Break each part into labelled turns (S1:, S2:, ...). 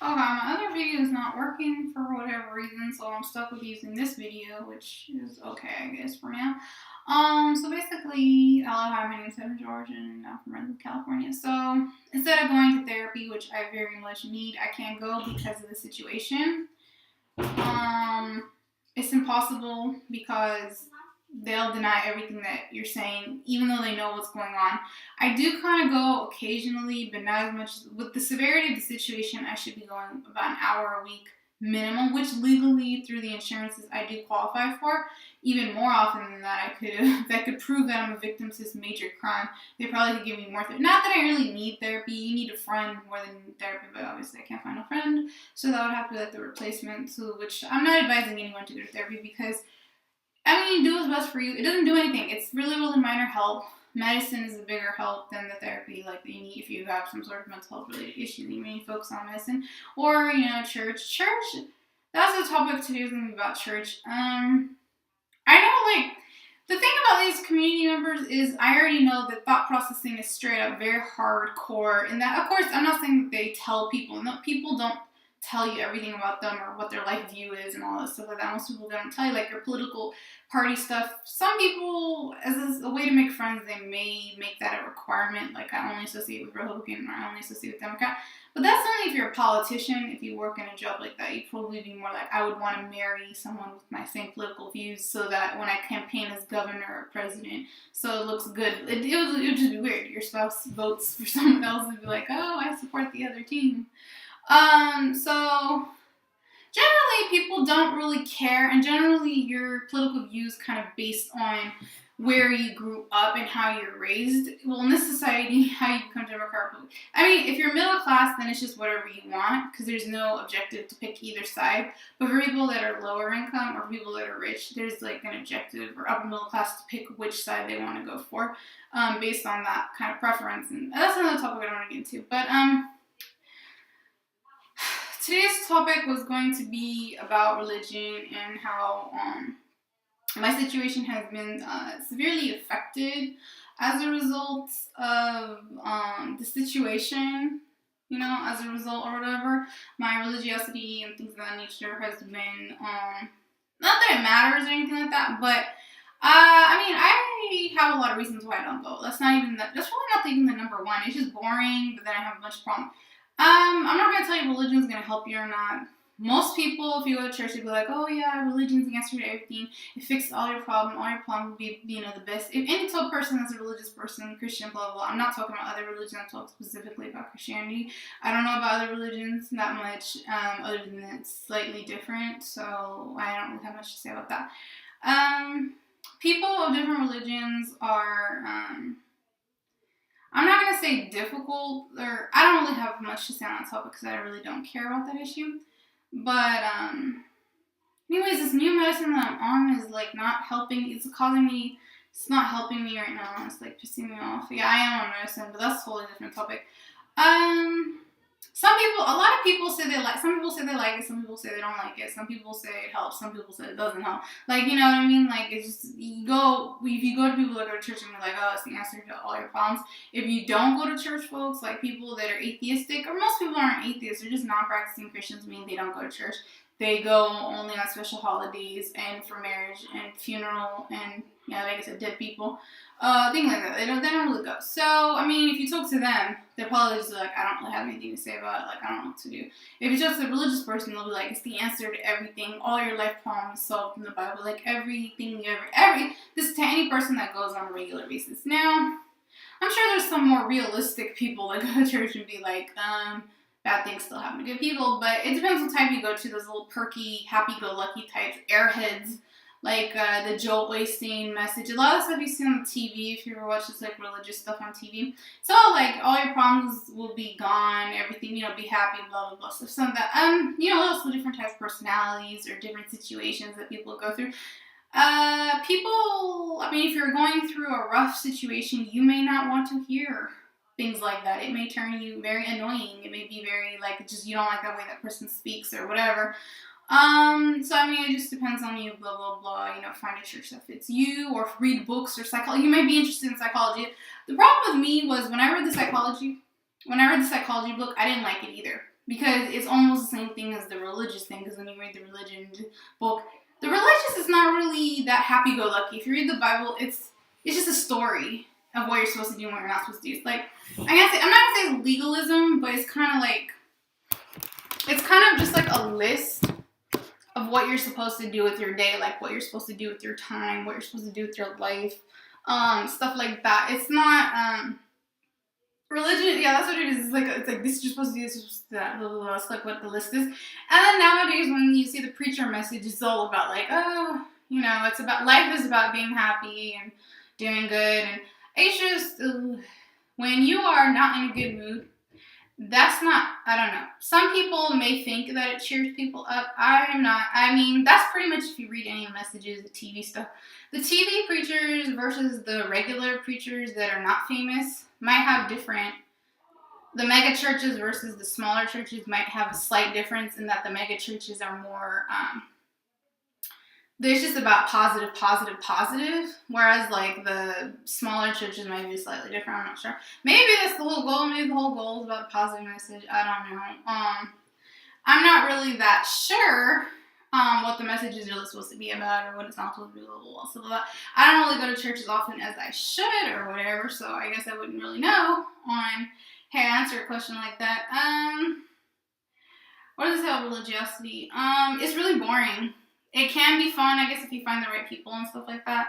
S1: Okay, my other video is not working for whatever reason, so I'm stuck with using this video, which is okay, I guess, for now. So basically, hello, hi, my name is Evan George, and I'm from Redwood, California. So instead of going to therapy, which I very much need, I can't go because of the situation. Um, it's impossible because they'll deny everything that you're saying, even though they know what's going on. I do kind of go occasionally, but not as much. With the severity of the situation, I should be going about an hour a week minimum, which legally through the insurances I do qualify for. Even more often than that, I could if I could prove that I'm a victim to this major crime, they probably could give me more therapy. Not that I really need therapy. You need a friend more than therapy, but obviously I can't find a friend, so that would have to be like the replacement. So, which I'm not advising anyone to go to therapy because I mean, do what's best for you. It doesn't do anything. It's really, really minor help. Medicine is a bigger help than the therapy like that you need if you have some sort of mental health related issue. You may focus on medicine or church. Church. That's the topic today is gonna be about church. I know like the thing about these community members is I already know that thought processing is straight up very hardcore. And that, of course, I'm not saying that they tell people. No, people don't tell you everything about them or what their life view is and all that stuff like that. Most people don't tell you like your political party stuff. Some people, as a way to make friends, they may make that a requirement. Like I only associate with Republican or I only associate with Democrat. But that's only if you're a politician. If you work in a job like that, you'd probably be more like, I would want to marry someone with my same political views so that when I campaign as governor or president, so it looks good. It would just be weird. Your spouse votes for someone else and be like, oh, I support the other team. So generally people don't really care, and generally your political views kind of based on where you grew up and how you're raised. Well, in this society, how you become Democrat. I mean, if you're middle class, then it's just whatever you want because there's no objective to pick either side. But for people that are lower income or for people that are rich, there's like an objective or upper middle class to pick which side they want to go for, based on that kind of preference. And that's another topic I don't want to get into. But today's topic was going to be about religion and how my situation has been severely affected as a result of the situation, as a result or whatever. My religiosity and things of that nature has been, not that it matters or anything like that, but I mean, I have a lot of reasons why I don't go. That's really not even the number one. It's just boring, but then I have a bunch of problems. I'm not gonna tell you religion's gonna help you or not. Most people, if you go to church, they'll be like, "Oh yeah, religion's the answer to everything. It fixes all your problem. All your problem will be, the best." If any type of person that's a religious person, Christian, blah blah blah. I'm not talking about other religions. I'm talking specifically about Christianity. I don't know about other religions that much, other than it's slightly different. So I don't really have much to say about that. People of different religions are. I'm not going to say difficult, or I don't really have much to say on that topic because I really don't care about that issue. But, anyways, this new medicine that I'm on is, like, not helping. It's not helping me right now. It's, like, pissing me off. Yeah, I am on medicine, but that's a totally different topic. A lot of people say they like, some people say they like it, some people say they don't like it, some people say it helps, some people say it doesn't help. Like, you know what I mean? Like, it's just, if you go to people that go to church and be like, oh, it's the answer to all your problems. If you don't go to church, folks, like people that are atheistic, or most people aren't atheists, they're just non-practicing Christians, meaning they don't go to church. They go only on special holidays and for marriage and funeral and, like I said, dead people. Things like that. They don't really go. So, I mean, if you talk to them, they're probably just like, I don't really have anything to say about it. Like, I don't know what to do. If it's just a religious person, they'll be like, it's the answer to everything. All your life problems solved in the Bible. Like, everything you this is to any person that goes on a regular basis. Now, I'm sure there's some more realistic people that go to church and be like, bad things still happen to good people, but it depends what type you go to. Those little perky, happy-go-lucky types, airheads, like the Joel Osteen message. A lot of stuff you see on the TV, if you ever watch this like religious stuff on TV. So like all your problems will be gone, everything, be happy, blah blah blah stuff. Some of that, also different types of personalities or different situations that people go through. If you're going through a rough situation, you may not want to hear things like that. It may turn you very annoying. It may be very like just you don't like the way that person speaks or whatever. It just depends on you, blah, blah, blah, find a church that fits you, or read books or psychology. You may be interested in psychology. The problem with me was when I read the psychology book, I didn't like it either. because it's almost the same thing as the religious thing. Because when you read the religion book, the religious is not really that happy-go-lucky. If you read the Bible, it's just a story of what you're supposed to do and what you're not supposed to do. It's like, I'm not gonna say legalism, but it's kind of just like a list of what you're supposed to do with your day, like what you're supposed to do with your time, what you're supposed to do with your life, stuff like that. It's not religion. Yeah, that's what it is. It's like this you're supposed to do, this you're supposed to do that. Blah, blah, blah. That's like what the list is. And then nowadays, when you see the preacher message, it's all about like, oh, it's about life is about being happy and doing good, and it's just when you are not in a good mood. That's not, I don't know. Some people may think that it cheers people up. I am not. I mean, that's pretty much if you read any messages, the TV stuff. The TV preachers versus the regular preachers that are not famous might have different. The mega churches versus the smaller churches might have a slight difference in that the mega churches are more, there's just about positive, whereas like the smaller churches might be slightly different. I'm not sure. Maybe that's the whole goal. Maybe the whole goal is about a positive message. I don't know. I'm not really that sure what the message is really supposed to be about or what it's not supposed to be. Blah, blah, blah. I don't really go to church as often as I should or whatever, so I guess I wouldn't really know on how to answer a question like that. What does it say about religiosity? It's really boring. It can be fun, I guess, if you find the right people and stuff like that.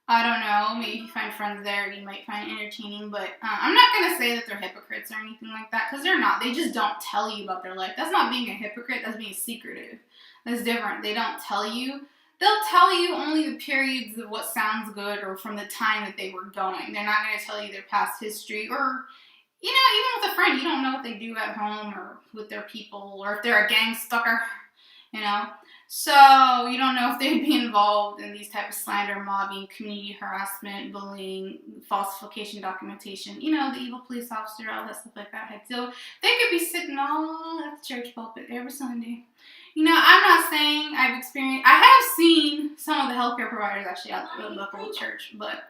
S1: I don't know. Maybe if you find friends there, you might find it entertaining. But I'm not going to say that they're hypocrites or anything like that, because they're not. They just don't tell you about their life. That's not being a hypocrite. That's being secretive. That's different. They don't tell you. They'll tell you only the periods of what sounds good or from the time that they were going. They're not going to tell you their past history or, even with a friend, you don't know what they do at home or with their people or if they're a gang stalker, So you don't know if they'd be involved in these type of slander, mobbing, community harassment, bullying, falsification, documentation, the evil police officer, all that stuff like that. So they could be sitting all at the church pulpit every Sunday. I'm not saying I have seen some of the healthcare providers actually at the local church, but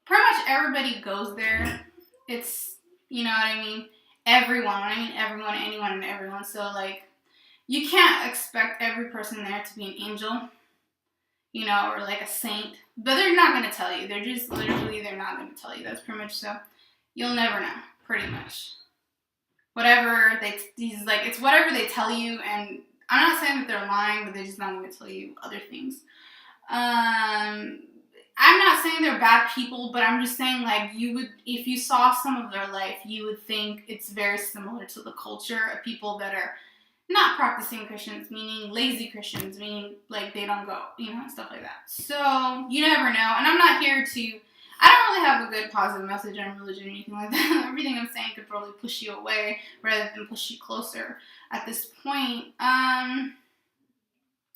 S1: pretty much everybody goes there. It's, you know what I mean? Everyone. When I mean everyone, anyone and everyone. So, like, you can't expect every person there to be an angel, or like a saint. But they're not going to tell you. They're just literally, they're not going to tell you. That's pretty much so. You'll never know, pretty much. It's whatever they tell you, and I'm not saying that they're lying, but they're just not going to tell you other things. I'm not saying they're bad people, but I'm just saying, like, if you saw some of their life, you would think it's very similar to the culture of people that are not practicing Christians, meaning lazy Christians, meaning, like, they don't go, stuff like that. So, you never know, and I'm not here I don't really have a good positive message on religion or anything like that. Everything I'm saying could probably push you away rather than push you closer at this point.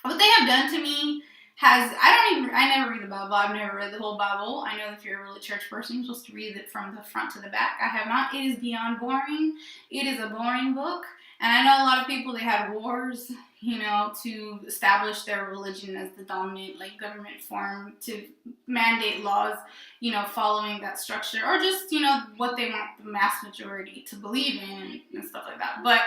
S1: What they have done to me I never read the Bible. I've never read the whole Bible. I know that if you're a really church person, you're supposed to read it from the front to the back. I have not. It is beyond boring. It is a boring book. And I know a lot of people, they had wars, to establish their religion as the dominant, like, government form, to mandate laws, following that structure, or just, what they want the mass majority to believe in and stuff like that. But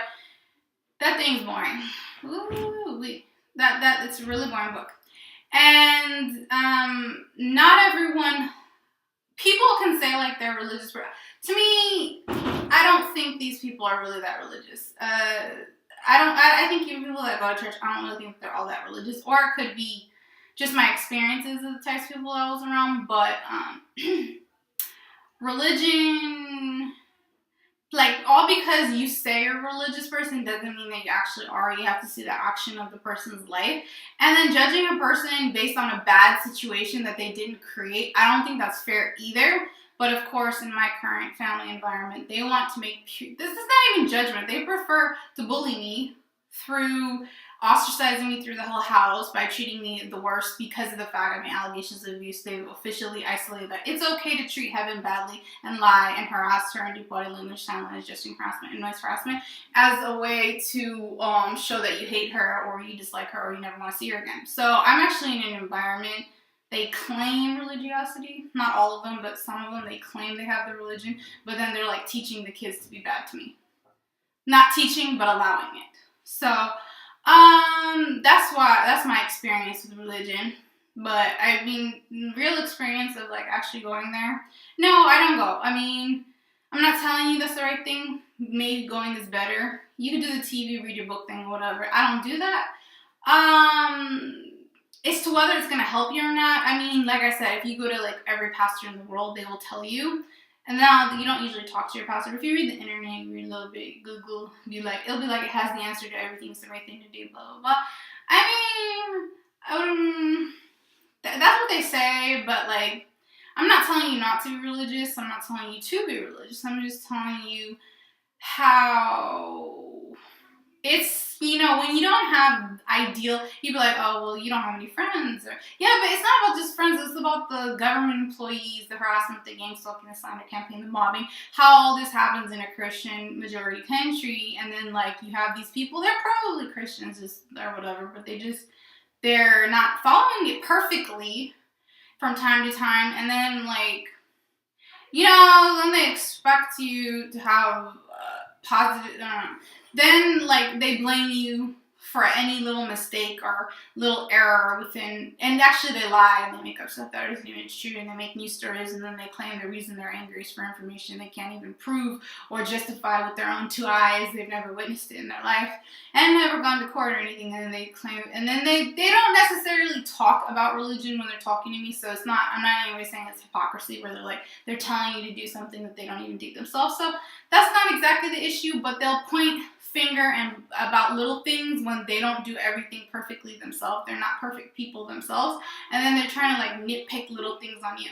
S1: that thing's boring. Ooh, it's a really boring book. And not everyone, people can say, like, they're religious. To me, I don't think these people are really that religious. I think even people that go to church, I don't really think they're all that religious. Or it could be just my experiences of the types of people I was around. But religion, like, all because you say you're a religious person doesn't mean that you actually are. You have to see the action of the person's life. And then judging a person based on a bad situation that they didn't create, I don't think that's fair either. But of course, in my current family environment, they want to this is not even judgment. They prefer to bully me through ostracizing me through the whole house by treating me the worst because of the fact of my allegations of abuse. They've officially isolated that it's okay to treat Heaven badly and lie and harass her and do body language, sign language, gesturing harassment, and noise harassment as a way to show that you hate her or you dislike her or you never want to see her again. So I'm actually in an environment. They claim religiosity, not all of them, but some of them, they claim they have the religion, but then they're, like, teaching the kids to be bad to me. not teaching, but allowing it. So, that's my experience with religion. But I mean, real experience of like actually going there. No, I don't go. I mean, I'm not telling you that's the right thing. Maybe going is better. You can do the TV, read your book thing, whatever. I don't do that. As to whether it's gonna help you or not, I mean, like I said, if you go to like every pastor in the world, they will tell you. And now you don't usually talk to your pastor. If you read the internet, you read a little bit, Google, it'll be like it has the answer to everything. It's the right thing to do. Blah blah blah. I mean, that's what they say, but like, I'm not telling you not to be religious. I'm not telling you to be religious. I'm just telling you how it's, when you don't have ideal, you'd be like, oh, well, you don't have any friends. Yeah, but it's not about just friends. It's about the government employees, the harassment, the gang stalking, the slander campaign, the mobbing, how all this happens in a Christian majority country. And then, like, you have these people, they're probably Christians or whatever, but they're not following it perfectly from time to time. And then, like, then they expect you to have positive, then, like, they blame you for any little mistake or little error within, and actually they lie and they make up stuff that isn't even true, and they make news stories, and then they claim the reason they're angry is for information they can't even prove or justify with their own two eyes. They've never witnessed it in their life and never gone to court or anything, and then they claim, and then they don't necessarily talk about religion when they're talking to me, so I'm not even saying it's hypocrisy where they're telling you to do something that they don't even do themselves. So that's not exactly the issue, but they'll point finger and about little things when they don't do everything perfectly themselves. They're not perfect people themselves, and then they're trying to like nitpick little things on you.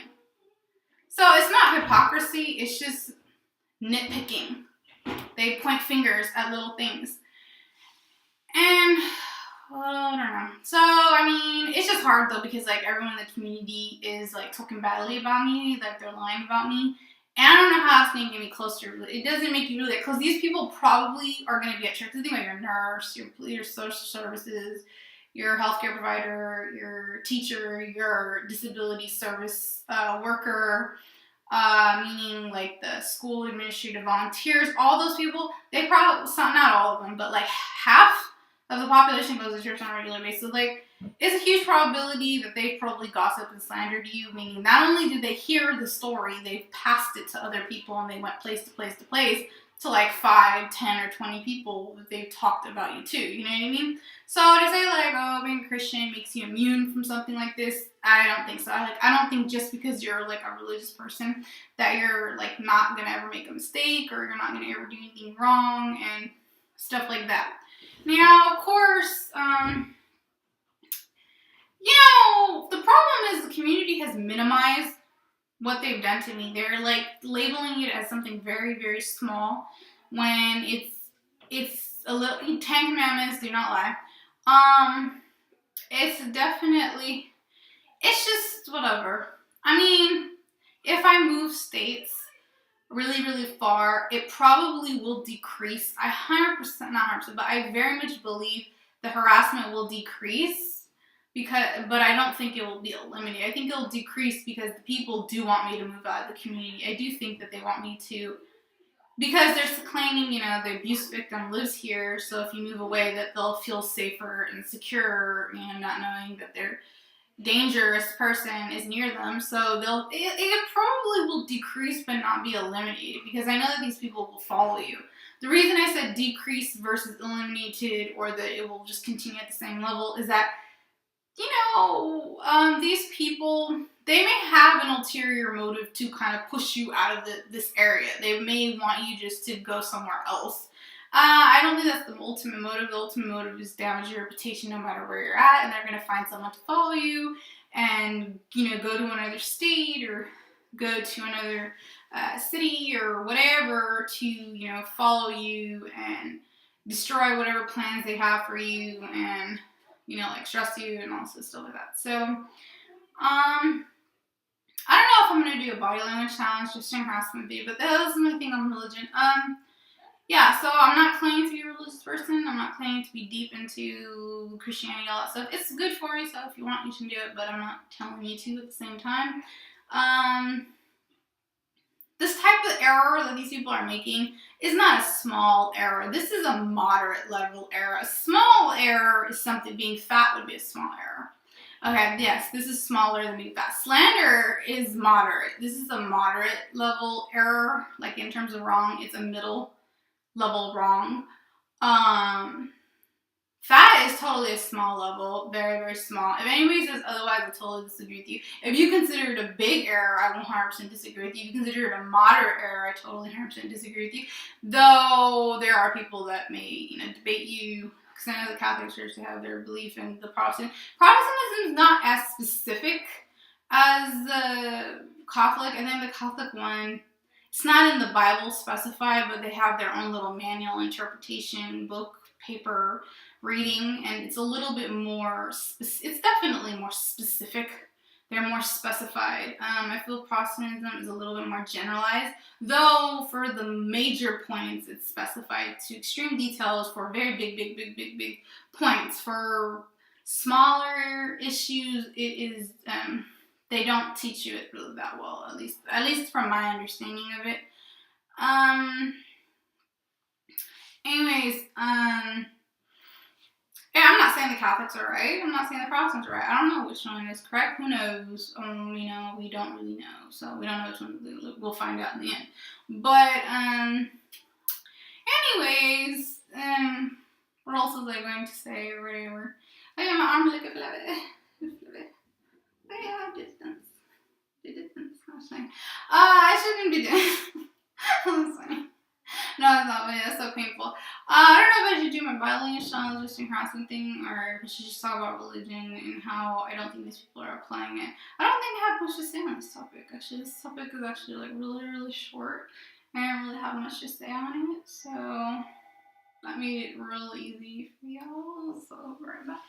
S1: So it's not hypocrisy, it's just nitpicking. They point fingers at little things. And I don't know. So I mean, it's just hard though, because like everyone in the community is like talking badly about me, like they're lying about me. And I don't know how it's going to get me closer. It doesn't make you really, because these people probably are going to be at church. Think about your nurse, your social services, your healthcare provider, your teacher, your disability service worker, meaning like the school administrative volunteers, all those people, they probably, not all of them, but like half of the population goes to church on a regular basis. Like, it's a huge probability that they probably gossiped and slandered you, meaning not only did they hear the story, they passed it to other people, and they went place to place to place to like 5, 10, or 20 people that they've talked about you too, you know what I mean? So to say like, oh, being a Christian makes you immune from something like this, I don't think so. I don't think just because you're like a religious person that you're like not gonna ever make a mistake, or you're not gonna ever do anything wrong and stuff like that. Now, of course, the problem is the community has minimized what they've done to me. They're like labeling it as something very, very small when it's a little. 10 Commandments, do not lie. It's definitely, it's just whatever. I mean, if I move states really, really far, it probably will decrease. I 100%, not 100%, but I very much believe the harassment will decrease. But I don't think it will be eliminated. I think it will decrease because the people do want me to move out of the community. I do think that they want me to, because they're claiming, the abuse victim lives here, so if you move away, that they'll feel safer and secure, not knowing that their dangerous person is near them. So it probably will decrease but not be eliminated, because I know that these people will follow you. The reason I said decrease versus eliminated, or that it will just continue at the same level, is that these people, they may have an ulterior motive to kind of push you out of this area. They may want you just to go somewhere else. I don't think that's the ultimate motive. The ultimate motive is damage your reputation no matter where you're at, and they're going to find someone to follow you and, go to another state or go to another city or whatever to, follow you and destroy whatever plans they have for you, and like stress you and all this stuff like that. So, I don't know if I'm gonna do a body language challenge, just an harassment video, but that was my thing on religion. Yeah, so I'm not claiming to be a religious person. I'm not claiming to be deep into Christianity, all that stuff. It's good for you, so if you want, you can do it, but I'm not telling you to at the same time. This type of error that these people are making is not a small error. This is a moderate level error. A small error is something, being fat would be a small error. Okay, yes, this is smaller than being fat. Slander is moderate. This is a moderate level error, like in terms of wrong, it's a middle level wrong. Fat is totally a small level, very, very small. If anybody says otherwise, I totally disagree with you. If you consider it a big error, I 100% disagree with you. If you consider it a moderate error, I totally 100% disagree with you. Though there are people that may, debate you, because I know the Catholic Church, they have their belief in the Protestant. Protestantism is not as specific as the Catholic. I think the Catholic one, it's not in the Bible specified, but they have their own little manual interpretation book, paper reading, and it's a little bit more, it's definitely more specific. They're more specified. I feel Protestantism is a little bit more generalized, though for the major points, it's specified to extreme details for very big points. For smaller issues, it is, they don't teach you it really that well, at least from my understanding of it. Anyways, yeah, I'm not saying the Catholics are right. I'm not saying the Protestants are right. I don't know which one is correct. Who knows? We don't really know. So we don't know which one. We'll find out in the end. But, anyways, what else was I going to say or whatever? Oh yeah, my arm, look at it. Oh yeah, distance. The distance. I shouldn't be doing I'm sorry. No, it's not, but yeah, it's so painful. I don't know if I should do my bilingual channel just in harassment thing, or if I should just talk about religion and how I don't think these people are applying it. I don't think I have much to say on this topic. Actually, this topic is actually like really, really short. I don't really have much to say on it, so that made it real easy for y'all. So right back.